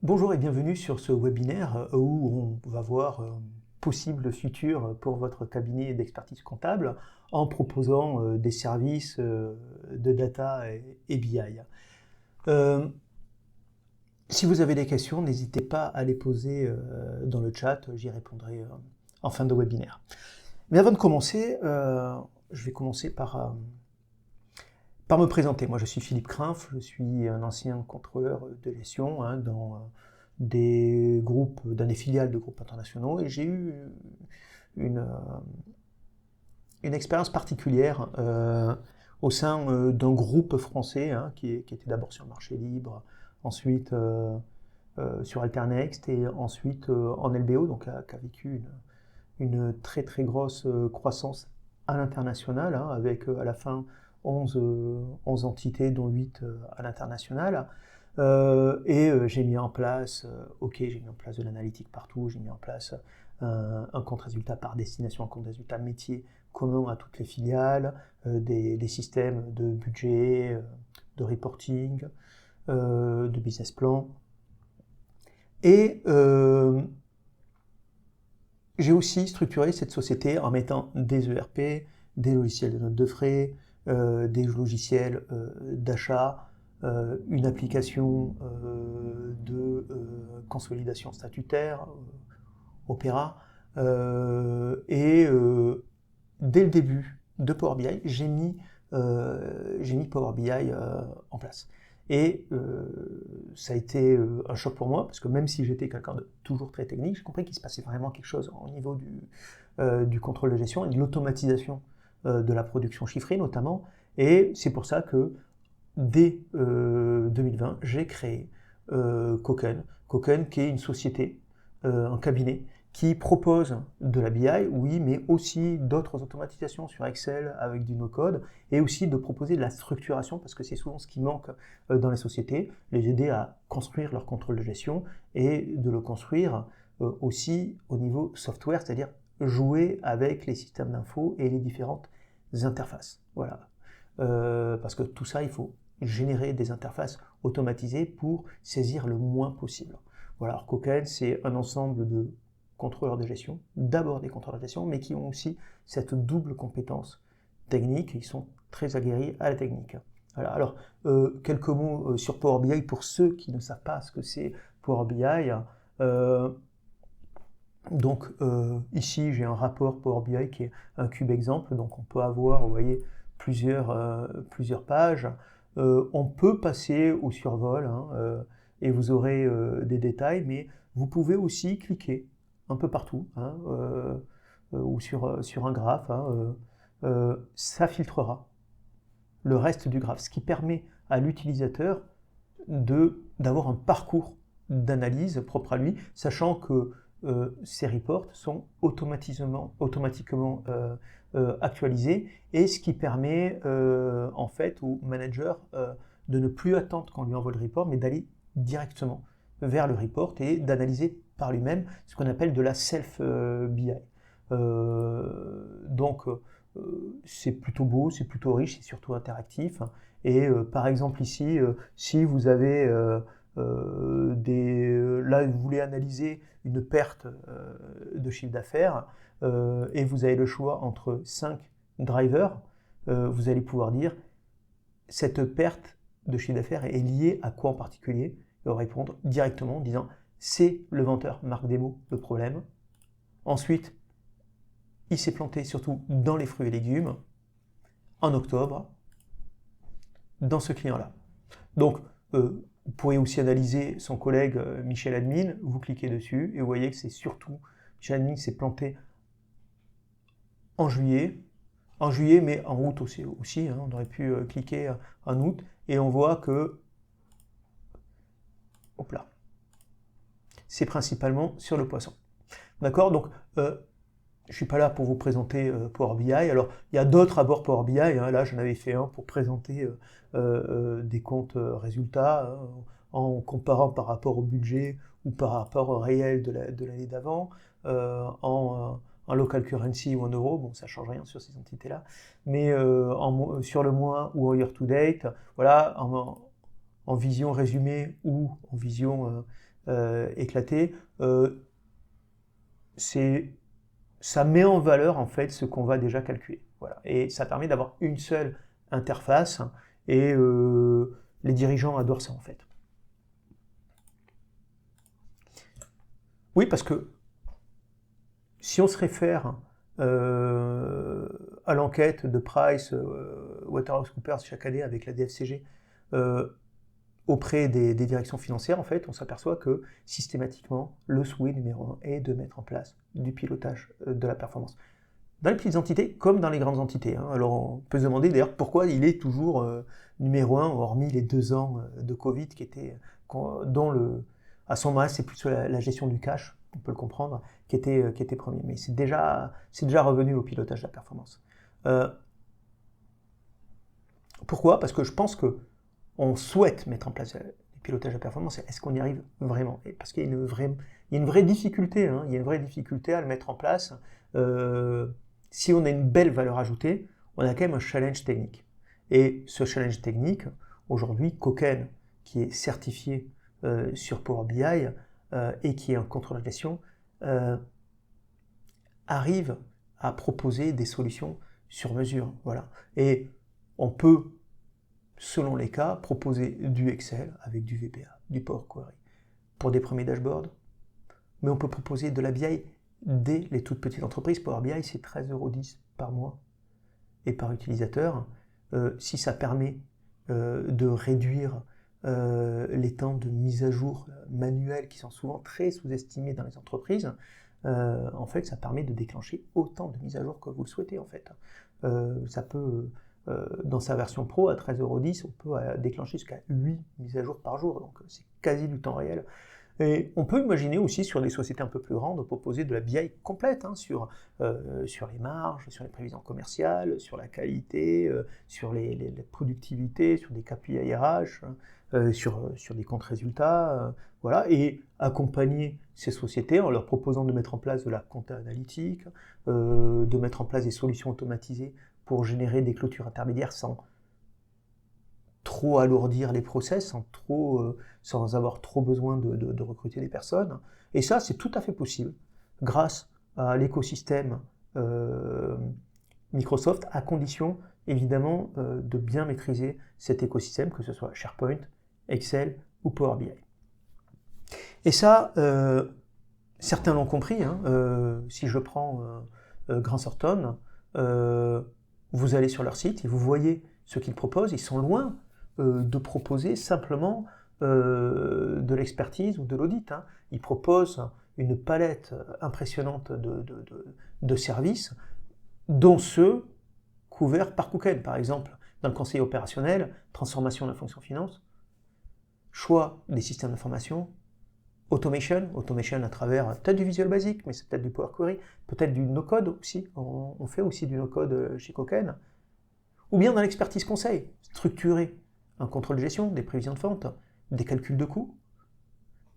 Bonjour et bienvenue sur ce webinaire où on va voir possible futur pour votre cabinet d'expertise comptable en proposant des services de data et BI. Si vous avez des questions, n'hésitez pas à les poser dans le chat, j'y répondrai en fin de webinaire. Mais avant de commencer, je vais commencer par me présenter. Moi, je suis Philippe Krimpf, je suis un ancien contrôleur de gestion dans des filiales de groupes internationaux, et j'ai eu une expérience particulière au sein d'un groupe français qui était d'abord sur le marché libre, ensuite sur Alternext et ensuite en LBO, donc qui a vécu une très très grosse croissance à l'international, avec à la fin 11 entités, dont 8 à l'international. J'ai mis en place, j'ai mis en place de l'analytique partout, j'ai mis en place un compte résultat par destination, un compte résultat métier commun à toutes les filiales, des systèmes de budget, de reporting, de business plan. Et j'ai aussi structuré cette société en mettant des ERP, des logiciels de notes de frais, des logiciels d'achat, une application de consolidation statutaire, Opera, dès le début de Power BI, j'ai mis Power BI en place. Et ça a été un choc pour moi, parce que même si j'étais quelqu'un de toujours très technique, j'ai compris qu'il se passait vraiment quelque chose au niveau du contrôle de gestion et de l'automatisation de la production chiffrée notamment. Et c'est pour ça que dès 2020, j'ai créé Koken, qui est une société, un cabinet, qui propose de la BI, oui, mais aussi d'autres automatisations sur Excel avec du no-code, et aussi de proposer de la structuration, parce que c'est souvent ce qui manque dans les sociétés, les aider à construire leur contrôle de gestion, et de le construire aussi au niveau software, c'est-à-dire jouer avec les systèmes d'infos et les différentes interfaces. Voilà. Parce que tout ça, il faut générer des interfaces automatisées pour saisir le moins possible. Voilà, alors Koken, c'est un ensemble de contrôleurs de gestion, d'abord des contrôleurs de gestion, mais qui ont aussi cette double compétence technique, ils sont très aguerris à la technique. Voilà, alors, quelques mots sur Power BI pour ceux qui ne savent pas ce que c'est Power BI. Ici, j'ai un rapport Power BI qui est un cube exemple, donc on peut avoir, vous voyez, plusieurs pages. On peut passer au survol et vous aurez des détails, mais vous pouvez aussi cliquer un peu partout ou sur un graphe. Ça filtrera le reste du graphe, ce qui permet à l'utilisateur d'avoir un parcours d'analyse propre à lui, sachant que ces reports sont automatiquement actualisés, et ce qui permet en fait au manager de ne plus attendre qu'on lui envoie le report, mais d'aller directement vers le report et d'analyser par lui-même ce qu'on appelle de la self-BI. C'est plutôt beau, c'est plutôt riche, c'est surtout interactif. Et par exemple ici, si vous avez là vous voulez analyser une perte de chiffre d'affaires et vous avez le choix entre 5 drivers, vous allez pouvoir dire cette perte de chiffre d'affaires est liée à quoi en particulier, et répondre directement en disant c'est le vendeur Marc Demo le problème. Ensuite, il s'est planté surtout dans les fruits et légumes en octobre dans ce client-là. Donc, vous pourriez aussi analyser son collègue Michel Admin, vous cliquez dessus et vous voyez que c'est surtout Michel Admin s'est planté en juillet, mais en août aussi on aurait pu cliquer en août et on voit que hop là, c'est principalement sur le poisson. D'accord, donc je ne suis pas là pour vous présenter Power BI. Alors, il y a d'autres abords Power BI. Là, j'en avais fait un pour présenter des comptes résultats en comparant par rapport au budget ou par rapport au réel de l'année d'avant, en local currency ou en euros. Bon, ça ne change rien sur ces entités-là. Mais sur le mois ou en year to date, voilà, en vision résumée ou en vision éclaté. Ça met en valeur en fait ce qu'on va déjà calculer. Voilà. Et ça permet d'avoir une seule interface et les dirigeants adorent ça en fait. Oui, parce que si on se réfère à l'enquête de Price, PricewaterhouseCoopers chaque année avec la DFCG auprès des directions financières, en fait, on s'aperçoit que systématiquement, le souhait numéro 1 est de mettre en place du pilotage de la performance. Dans les petites entités comme dans les grandes entités. Hein. Alors on peut se demander d'ailleurs pourquoi il est toujours numéro 1, hormis les 2 ans de Covid qui étaient, à ce moment-là c'est plus la gestion du cash, on peut le comprendre, qui était premier. Mais c'est déjà revenu au pilotage de la performance. Pourquoi ? Parce que je pense qu'on souhaite mettre en place le pilotage de la performance. Est-ce qu'on y arrive vraiment ? Parce qu'il y a une vraie difficulté. Hein. Il y a une vraie difficulté à le mettre en place. Si on a une belle valeur ajoutée, on a quand même un challenge technique. Et ce challenge technique, aujourd'hui, Koken, qui est certifié sur Power BI et qui est en contrôle de gestion, arrive à proposer des solutions sur mesure. Voilà. Et on peut, selon les cas, proposer du Excel avec du VBA, du Power Query, pour des premiers dashboards. Mais on peut proposer de la BI dès les toutes petites entreprises. Power BI, c'est 13,10 € par mois et par utilisateur. Si ça permet de réduire les temps de mise à jour manuels qui sont souvent très sous-estimés dans les entreprises, en fait, ça permet de déclencher autant de mises à jour que vous le souhaitez. En fait. Ça peut, dans sa version pro, à 13,10 €, on peut déclencher jusqu'à 8 mises à jour par jour. Donc c'est quasi du temps réel. Et on peut imaginer aussi sur des sociétés un peu plus grandes proposer de la BI complète hein, sur les marges, sur les prévisions commerciales, sur la qualité, sur les productivités, sur des KPI RH, sur des comptes résultats, voilà, et accompagner ces sociétés en leur proposant de mettre en place de la compta analytique, de mettre en place des solutions automatisées pour générer des clôtures intermédiaires sans trop alourdir les process, sans avoir trop besoin de recruter des personnes. Et ça, c'est tout à fait possible grâce à l'écosystème Microsoft, à condition évidemment de bien maîtriser cet écosystème, que ce soit SharePoint, Excel ou Power BI. Et ça, certains l'ont compris. Hein, si je prends Grant Thornton, vous allez sur leur site et vous voyez ce qu'ils proposent. Ils sont loin de proposer simplement de l'expertise ou de l'audit. Hein. Ils proposent une palette impressionnante de services, dont ceux couverts par Koken. Par exemple, dans le conseil opérationnel, transformation de la fonction finance, choix des systèmes d'information, automation à travers peut-être du Visual Basic, mais c'est peut-être du Power Query, peut-être du no-code aussi, on fait aussi du no-code chez Koken, ou bien dans l'expertise conseil, structurer un contrôle de gestion, des prévisions de vente, des calculs de coûts,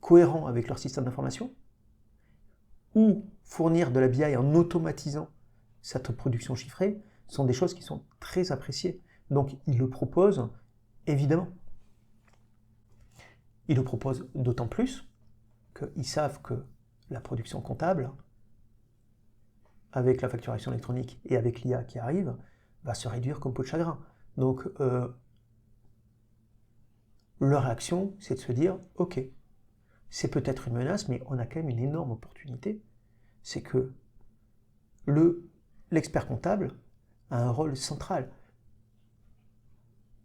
cohérents avec leur système d'information, ou fournir de la BI en automatisant cette production chiffrée, sont des choses qui sont très appréciées. Donc ils le proposent, évidemment. Ils le proposent d'autant plus qu'ils savent que la production comptable, avec la facturation électronique et avec l'IA qui arrive, va se réduire comme peau de chagrin. Donc leur réaction, c'est de se dire, ok, c'est peut-être une menace, mais on a quand même une énorme opportunité, c'est que l'expert comptable a un rôle central.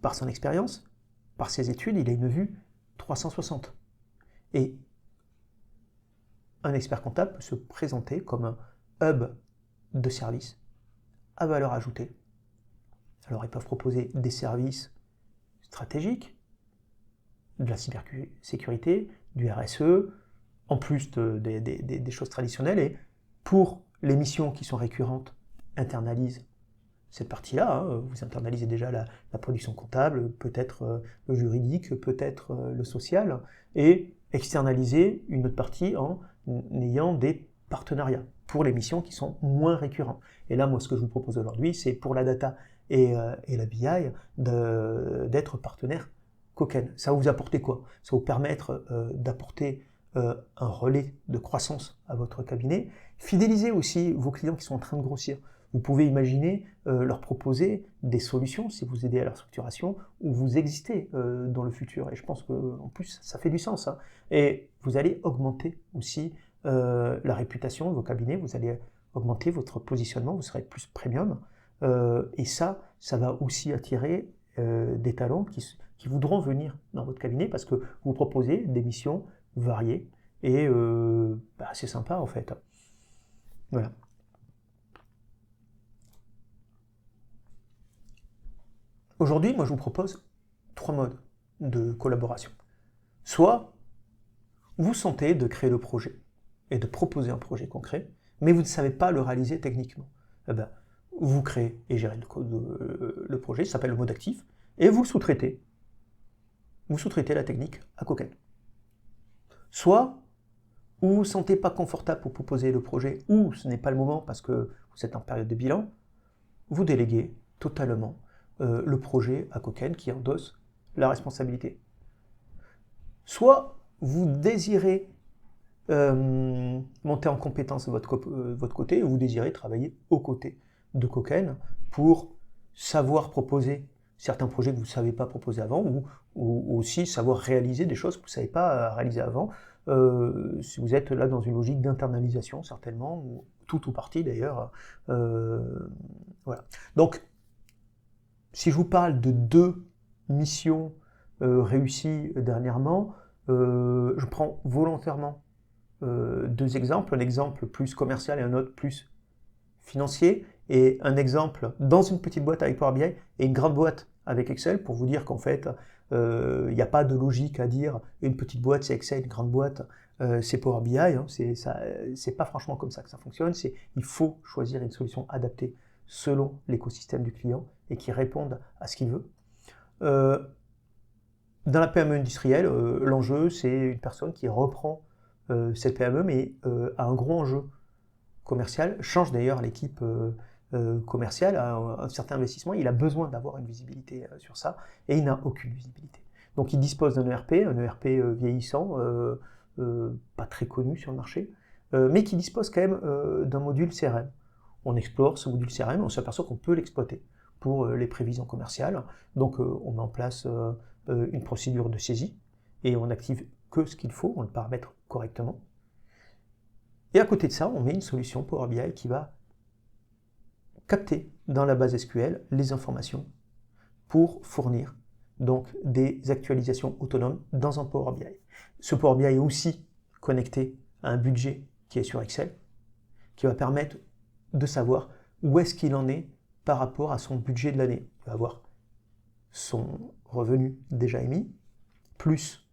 Par son expérience, par ses études, il a une vue 360. Et un expert comptable peut se présenter comme un hub de services à valeur ajoutée. Alors ils peuvent proposer des services stratégiques, de la cybersécurité, du RSE, en plus des choses traditionnelles, et pour les missions qui sont récurrentes, internalisent cette partie-là. Hein. Vous internalisez déjà la production comptable, peut-être le juridique, peut-être le social, et externaliser une autre partie en ayant des partenariats pour les missions qui sont moins récurrentes. Et là, moi, ce que je vous propose aujourd'hui, c'est pour la data et la BI d'être partenaire Koken. Ça va vous apporter quoi ? Ça va vous permettre d'apporter un relais de croissance à votre cabinet. Fidélisez aussi vos clients qui sont en train de grossir. Vous pouvez imaginer leur proposer des solutions si vous aidez à leur structuration ou vous existez dans le futur. Et je pense qu'en plus, ça fait du sens. Hein. Et vous allez augmenter aussi la réputation de vos cabinets, vous allez augmenter votre positionnement, vous serez plus premium. Et ça va aussi attirer des talents qui voudront venir dans votre cabinet parce que vous proposez des missions variées et c'est sympa en fait. Voilà. Aujourd'hui, moi je vous propose 3 modes de collaboration. Soit vous sentez de créer le projet et de proposer un projet concret, mais vous ne savez pas le réaliser techniquement. Eh ben, vous créez et gérez le projet, ça s'appelle le mode actif, et vous le sous-traitez. Vous sous-traitez la technique à Coken. Soit vous ne vous sentez pas confortable pour proposer le projet, ou ce n'est pas le moment parce que vous êtes en période de bilan, vous déléguez totalement le projet à Coken qui endosse la responsabilité. Soit vous désirez monter en compétence de votre côté, et vous désirez travailler aux côtés de Coken pour savoir proposer certains projets que vous ne savez pas proposer avant, ou aussi savoir réaliser des choses que vous ne savez pas réaliser avant, si vous êtes là dans une logique d'internalisation certainement, ou tout ou partie d'ailleurs. Voilà. Donc, si je vous parle de 2 missions réussies dernièrement, je prends volontairement 2 exemples, un exemple plus commercial et un autre plus financier, et un exemple dans une petite boîte avec Power BI et une grande boîte avec Excel, pour vous dire qu'en fait, il n'y a pas de logique à dire une petite boîte c'est Excel, une grande boîte c'est Power BI, hein, c'est pas franchement comme ça que ça fonctionne, il faut choisir une solution adaptée selon l'écosystème du client et qui réponde à ce qu'il veut. Dans la PME industrielle, l'enjeu c'est une personne qui reprend cette PME mais a un gros enjeu commercial, change d'ailleurs l'équipe commerciale, a un certain investissement, il a besoin d'avoir une visibilité sur ça, et il n'a aucune visibilité. Donc il dispose d'un ERP, vieillissant, pas très connu sur le marché, mais qui dispose quand même d'un module CRM. On explore ce module CRM, on s'aperçoit qu'on peut l'exploiter pour les prévisions commerciales, donc on met en place une procédure de saisie, et on active que ce qu'il faut, on le paramètre correctement. Et à côté de ça, on met une solution Power BI qui va capter dans la base SQL les informations pour fournir donc des actualisations autonomes dans un Power BI. Ce Power BI est aussi connecté à un budget qui est sur Excel, qui va permettre de savoir où est-ce qu'il en est par rapport à son budget de l'année. Il va avoir son revenu déjà émis, plus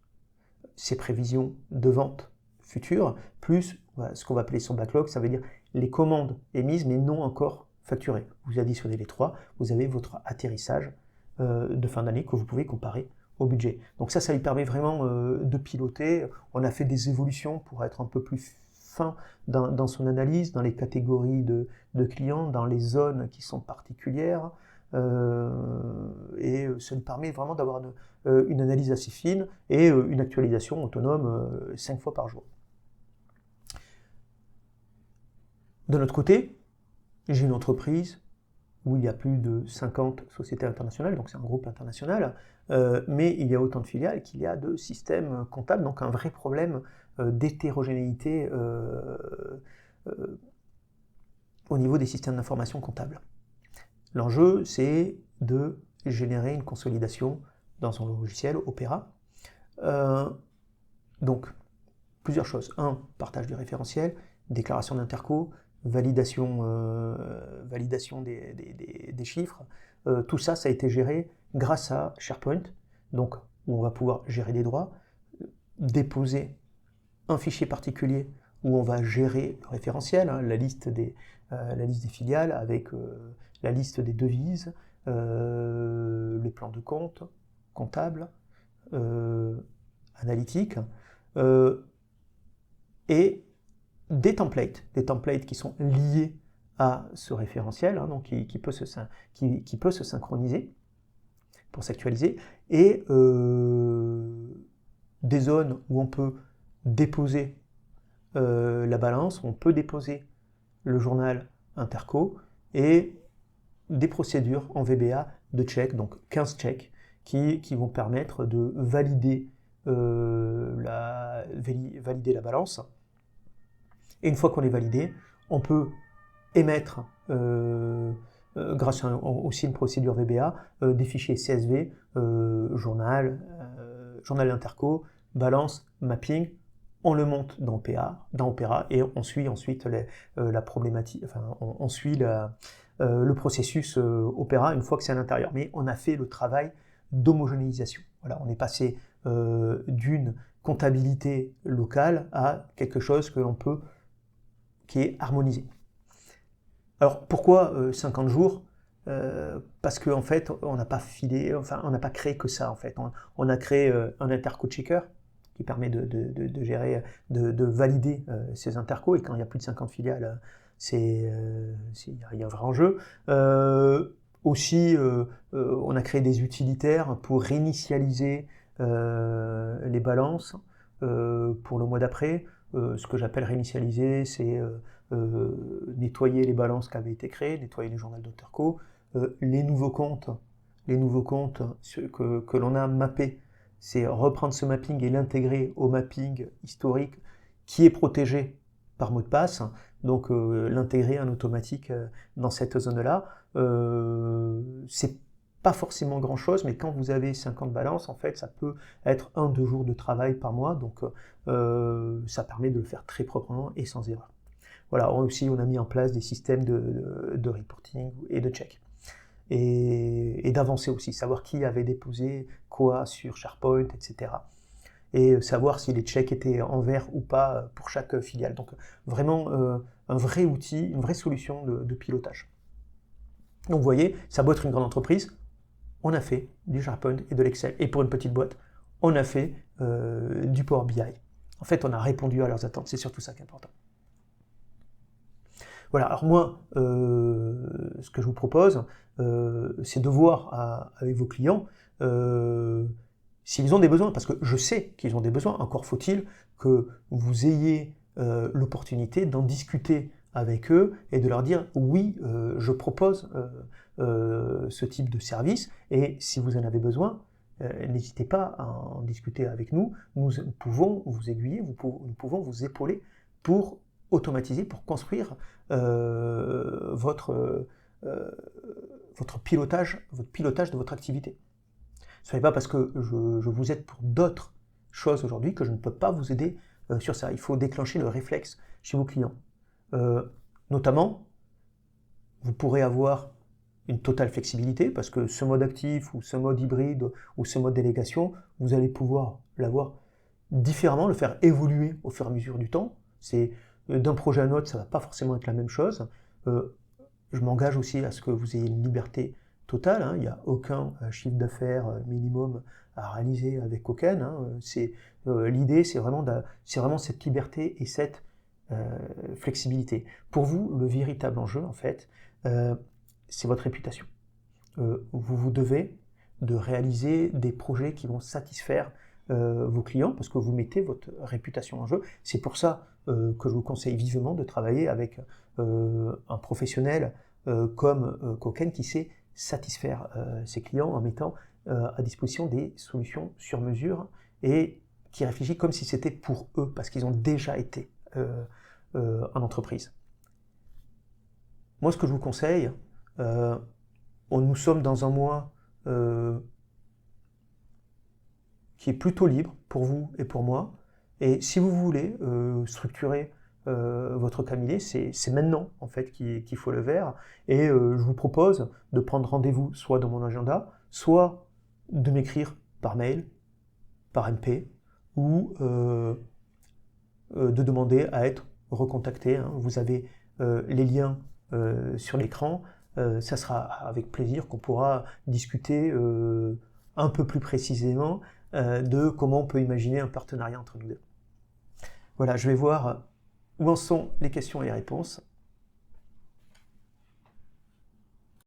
ses prévisions de vente futures, plus ce qu'on va appeler son backlog, ça veut dire les commandes émises mais non encore facturées. Vous additionnez les 3, vous avez votre atterrissage de fin d'année que vous pouvez comparer au budget. Donc ça lui permet vraiment de piloter. On a fait des évolutions pour être un peu plus fin dans son analyse, dans les catégories de clients, dans les zones qui sont particulières, et ça nous permet vraiment d'avoir une analyse assez fine et une actualisation autonome 5 fois par jour. De notre côté, j'ai une entreprise où il y a plus de 50 sociétés internationales, donc c'est un groupe international, mais il y a autant de filiales qu'il y a de systèmes comptables, donc un vrai problème d'hétérogénéité au niveau des systèmes d'information comptables. L'enjeu, c'est de générer une consolidation dans un logiciel Opera. Donc, plusieurs choses. 1, partage du référentiel, déclaration d'interco, validation des chiffres. Tout ça, ça a été géré grâce à SharePoint, donc où on va pouvoir gérer les droits, déposer un fichier particulier où on va gérer le référentiel, hein, la liste des filiales avec la liste des devises, les plans de compte, comptables, analytiques, et des templates qui sont liés à ce référentiel, hein, donc qui peut se synchroniser pour s'actualiser, et des zones où on peut déposer la balance, on peut déposer le journal interco et des procédures en VBA de check, donc 15 checks, qui vont permettre de valider la balance. Et une fois qu'on est validé, on peut émettre, grâce à aussi une procédure VBA, des fichiers CSV, journal interco, balance, mapping. On le monte dans Opera et on suit ensuite la problématique, enfin on suit le processus Opera une fois que c'est à l'intérieur. Mais on a fait le travail d'homogénéisation. Voilà, on est passé d'une comptabilité locale à quelque chose qui est harmonisé. Alors pourquoi 50 jours parce qu'en fait on n'a pas créé que ça en fait. On a créé un interco checker qui permet de gérer, de valider ces intercos, et quand il y a plus de 50 filiales, il y a un vrai enjeu. Aussi, on a créé des utilitaires pour réinitialiser les balances pour le mois d'après. Ce que j'appelle réinitialiser, c'est nettoyer les balances qui avaient été créées, nettoyer les journaux d'interco, les nouveaux comptes que l'on a mappés. C'est reprendre ce mapping et l'intégrer au mapping historique qui est protégé par mot de passe, donc l'intégrer en automatique dans cette zone-là. C'est pas forcément grand-chose, mais quand vous avez 50 balances, en fait, ça peut être 1-2 jours de travail par mois, donc ça permet de le faire très proprement et sans erreur. Voilà, aussi on a mis en place des systèmes de reporting et de check. Et d'avancer aussi, savoir qui avait déposé quoi sur SharePoint, etc. Et savoir si les checks étaient en vert ou pas pour chaque filiale. Donc vraiment un vrai outil, une vraie solution de pilotage. Donc vous voyez, ça doit être une grande entreprise, on a fait du SharePoint et de l'Excel. Et pour une petite boîte, on a fait du Power BI. En fait, on a répondu à leurs attentes, c'est surtout ça qui est important. Voilà, alors moi, ce que je vous propose, c'est de voir avec vos clients s'ils ont des besoins, parce que je sais qu'ils ont des besoins, encore faut-il que vous ayez l'opportunité d'en discuter avec eux et de leur dire oui, je propose ce type de service, et si vous en avez besoin, n'hésitez pas à en discuter avec nous, nous pouvons vous aiguiller, nous pouvons vous épauler pour automatiser, pour construire votre pilotage de votre activité. Ce n'est pas parce que je vous aide pour d'autres choses aujourd'hui que je ne peux pas vous aider sur ça. Il faut déclencher le réflexe chez vos clients. Notamment, vous pourrez avoir une totale flexibilité parce que ce mode actif ou ce mode hybride ou ce mode délégation, vous allez pouvoir l'avoir différemment, le faire évoluer au fur et à mesure du temps. C'est d'un projet à un autre, ça ne va pas forcément être la même chose. Je m'engage aussi à ce que vous ayez une liberté totale. Hein. Il n'y a aucun chiffre d'affaires minimum à réaliser avec Koken. Hein. L'idée, c'est vraiment cette liberté et cette flexibilité. Pour vous, le véritable enjeu, en fait, c'est votre réputation. Vous devez de réaliser des projets qui vont satisfaire vos clients, parce que vous mettez votre réputation en jeu. C'est pour ça que je vous conseille vivement de travailler avec un professionnel comme Koken qui sait satisfaire ses clients en mettant à disposition des solutions sur mesure et qui réfléchit comme si c'était pour eux, parce qu'ils ont déjà été en entreprise. Moi, ce que je vous conseille, nous sommes dans un mois qui est plutôt libre pour vous et pour moi. Et si vous voulez structurer votre cabinet, c'est maintenant en fait qu'il faut le faire. Et je vous propose de prendre rendez-vous soit dans mon agenda, soit de m'écrire par mail, par MP, ou de demander à être recontacté. Hein. Vous avez les liens sur l'écran. Ça sera avec plaisir qu'on pourra discuter un peu plus précisément de comment on peut imaginer un partenariat entre nous deux. Voilà, je vais voir où en sont les questions et les réponses.